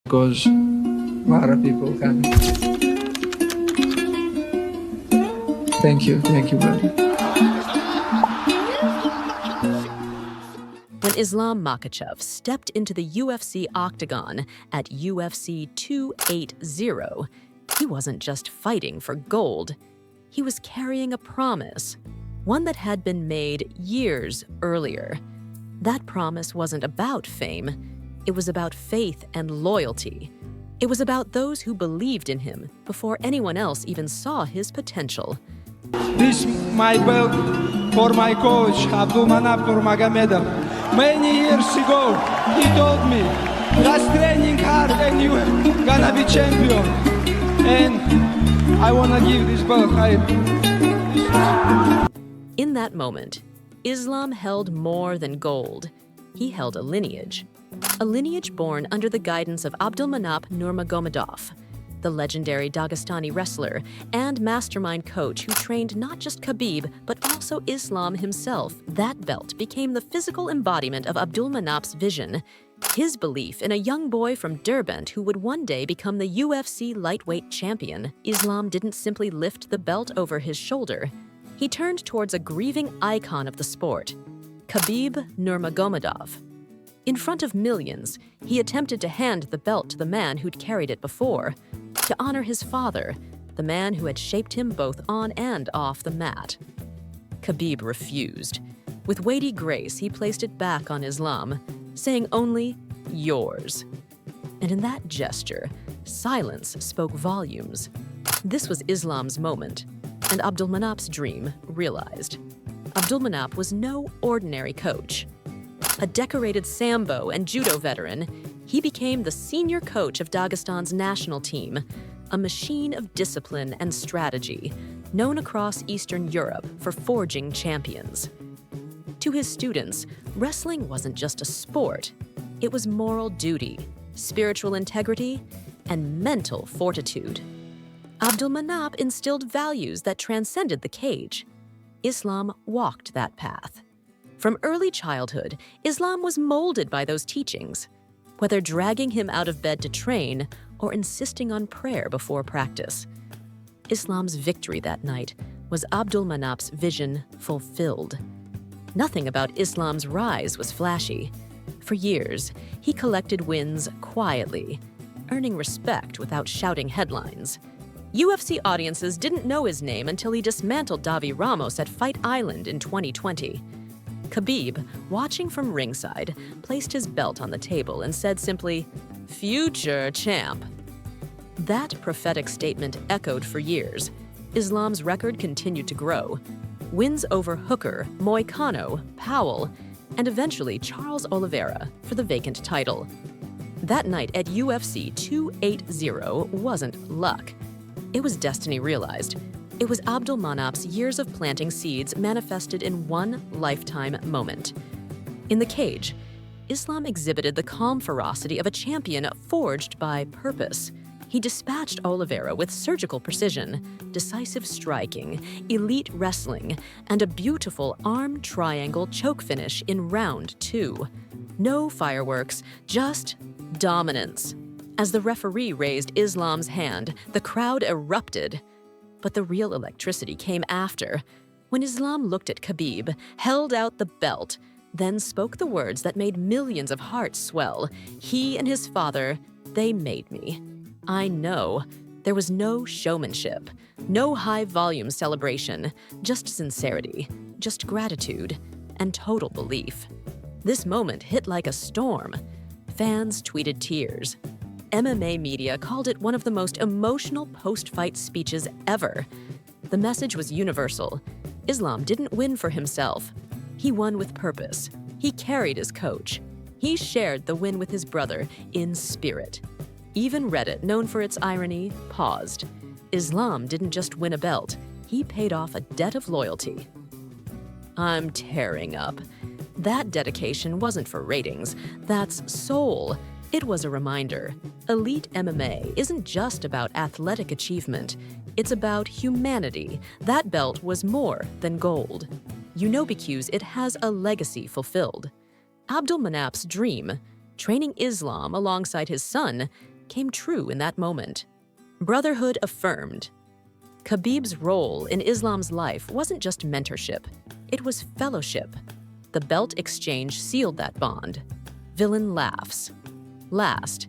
because a lot of people can. Thank you, brother. When Islam Makhachev stepped into the UFC octagon at UFC 280, he wasn't just fighting for gold. He was carrying a promise, one that had been made years earlier. That promise wasn't about fame. It was about faith and loyalty. It was about those who believed in him before anyone else even saw his potential. This my belt for my coach, Abdulmanap Nurmagomedov. Many years ago, he told me, just training hard and you gonna be champion. And I wanna give this belt. In that moment, Islam held more than gold. He held a lineage born under the guidance of Abdulmanap Nurmagomedov, the legendary Dagestani wrestler and mastermind coach who trained not just Khabib, but also Islam himself. That belt became the physical embodiment of Abdulmanap's vision, his belief in a young boy from Derbent who would one day become the UFC lightweight champion. Islam didn't simply lift the belt over his shoulder. He turned towards a grieving icon of the sport, Khabib Nurmagomedov. In front of millions, he attempted to hand the belt to the man who'd carried it before, to honor his father, the man who had shaped him both on and off the mat. Khabib refused. With weighty grace, he placed it back on Islam, saying only, "Yours." And in that gesture, silence spoke volumes. This was Islam's moment, and Abdulmanap's dream realized. Abdulmanap was no ordinary coach. A decorated Sambo and judo veteran, he became the senior coach of Dagestan's national team, a machine of discipline and strategy, known across Eastern Europe for forging champions. To his students, wrestling wasn't just a sport. It was moral duty, spiritual integrity, and mental fortitude. Abdulmanap instilled values that transcended the cage. Islam walked that path. From early childhood, Islam was molded by those teachings, whether dragging him out of bed to train or insisting on prayer before practice. Islam's victory that night was Abdulmanap's vision fulfilled. Nothing about Islam's rise was flashy. For years, he collected wins quietly, earning respect without shouting headlines. UFC audiences didn't know his name until he dismantled Davi Ramos at Fight Island in 2020. Khabib, watching from ringside, placed his belt on the table and said simply, "Future champ." That prophetic statement echoed for years. Islam's record continued to grow. Wins over Hooker, Moicano, Powell, and eventually Charles Oliveira for the vacant title. That night at UFC 280 wasn't luck. It was destiny realized. It was Abdulmanap's years of planting seeds manifested in one lifetime moment. In the cage, Islam exhibited the calm ferocity of a champion forged by purpose. He dispatched Oliveira with surgical precision, decisive striking, elite wrestling, and a beautiful arm triangle choke finish in round 2. No fireworks, just dominance. As the referee raised Islam's hand, the crowd erupted. But the real electricity came after, when Islam looked at Khabib, held out the belt, then spoke the words that made millions of hearts swell. He and his father, they made me. I know. There was no showmanship, no high-volume celebration, just sincerity, just gratitude, and total belief. This moment hit like a storm. Fans tweeted tears. MMA media called it one of the most emotional post-fight speeches ever. The message was universal. Islam didn't win for himself. He won with purpose. He carried his coach. He shared the win with his brother in spirit. Even Reddit, known for its irony, paused. Islam didn't just win a belt. He paid off a debt of loyalty. I'm tearing up. That dedication wasn't for ratings. That's soul. It was a reminder. Elite MMA isn't just about athletic achievement. It's about humanity. That belt was more than gold. You know, because it has a legacy fulfilled. Abdulmanap's dream, training Islam alongside his son, came true in that moment. Brotherhood affirmed. Khabib's role in Islam's life wasn't just mentorship, it was fellowship. The belt exchange sealed that bond. Villain laughs. Last,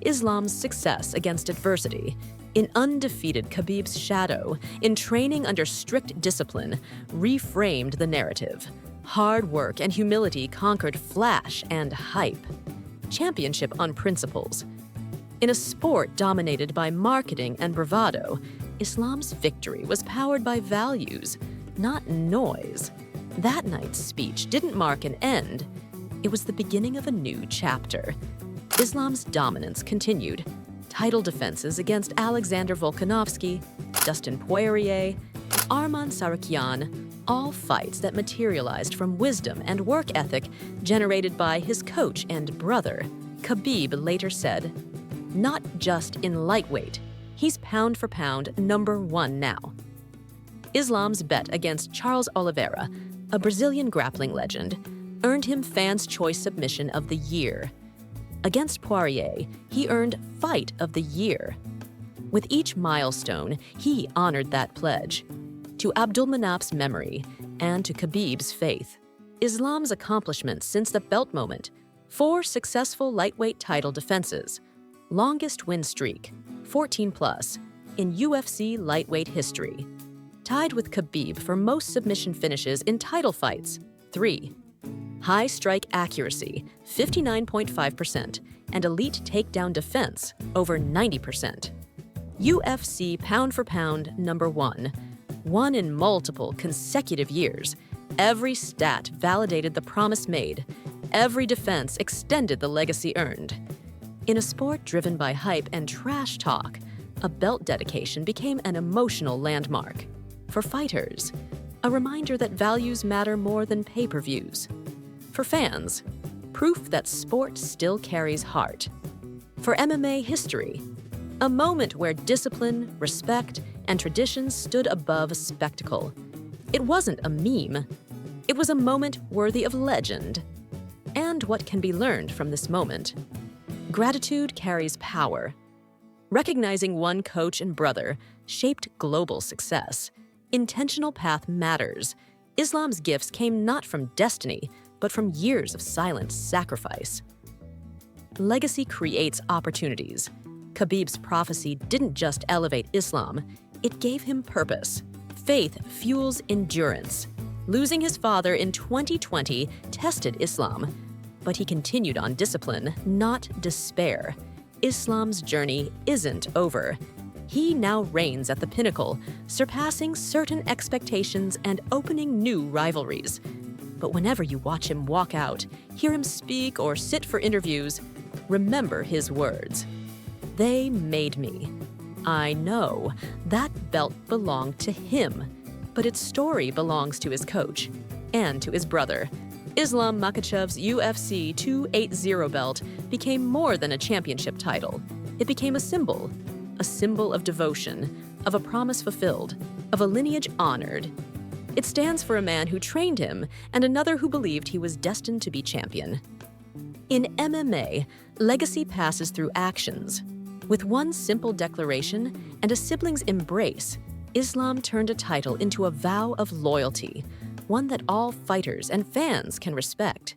Islam's success against adversity. In undefeated Khabib's shadow, in training under strict discipline, reframed the narrative. Hard work and humility conquered flash and hype. Championship on principles. In a sport dominated by marketing and bravado, Islam's victory was powered by values, not noise. That night's speech didn't mark an end. It was the beginning of a new chapter. Islam's dominance continued. Title defenses against Alexander Volkanovski, Dustin Poirier, Arman Sarakian, all fights that materialized from wisdom and work ethic generated by his coach and brother. Khabib later said, "Not just in lightweight, he's pound for pound #1 now." Islam's bet against Charles Oliveira, a Brazilian grappling legend, earned him Fans' Choice Submission of the Year. Against Poirier, he earned Fight of the Year. With each milestone, he honored that pledge. To Abdulmanap's memory and to Khabib's faith, Islam's accomplishments since the belt moment: 4 successful lightweight title defenses, longest win streak, 14+ in UFC lightweight history. Tied with Khabib for most submission finishes in title fights, 3. High strike accuracy, 59.5%, and elite takedown defense, over 90%. UFC pound for pound #1, won in multiple consecutive years. Every stat validated the promise made. Every defense extended the legacy earned. In a sport driven by hype and trash talk, a belt dedication became an emotional landmark. For fighters, a reminder that values matter more than pay-per-views. For fans, proof that sport still carries heart. For MMA history, a moment where discipline, respect, and tradition stood above spectacle. It wasn't a meme. It was a moment worthy of legend. And what can be learned from this moment? Gratitude carries power. Recognizing one coach and brother shaped global success. Intentional path matters. Islam's gifts came not from destiny, but from years of silent sacrifice. Legacy creates opportunities. Khabib's prophecy didn't just elevate Islam, it gave him purpose. Faith fuels endurance. Losing his father in 2020 tested Islam, but he continued on discipline, not despair. Islam's journey isn't over. He now reigns at the pinnacle, surpassing certain expectations and opening new rivalries. But whenever you watch him walk out, hear him speak, or sit for interviews, remember his words. They made me. I know that belt belonged to him, but its story belongs to his coach and to his brother. Islam Makhachev's UFC 280 belt became more than a championship title. It became a symbol of devotion, of a promise fulfilled, of a lineage honored. It stands for a man who trained him and another who believed he was destined to be champion. In MMA, legacy passes through actions. With one simple declaration and a sibling's embrace, Islam turned a title into a vow of loyalty, one that all fighters and fans can respect.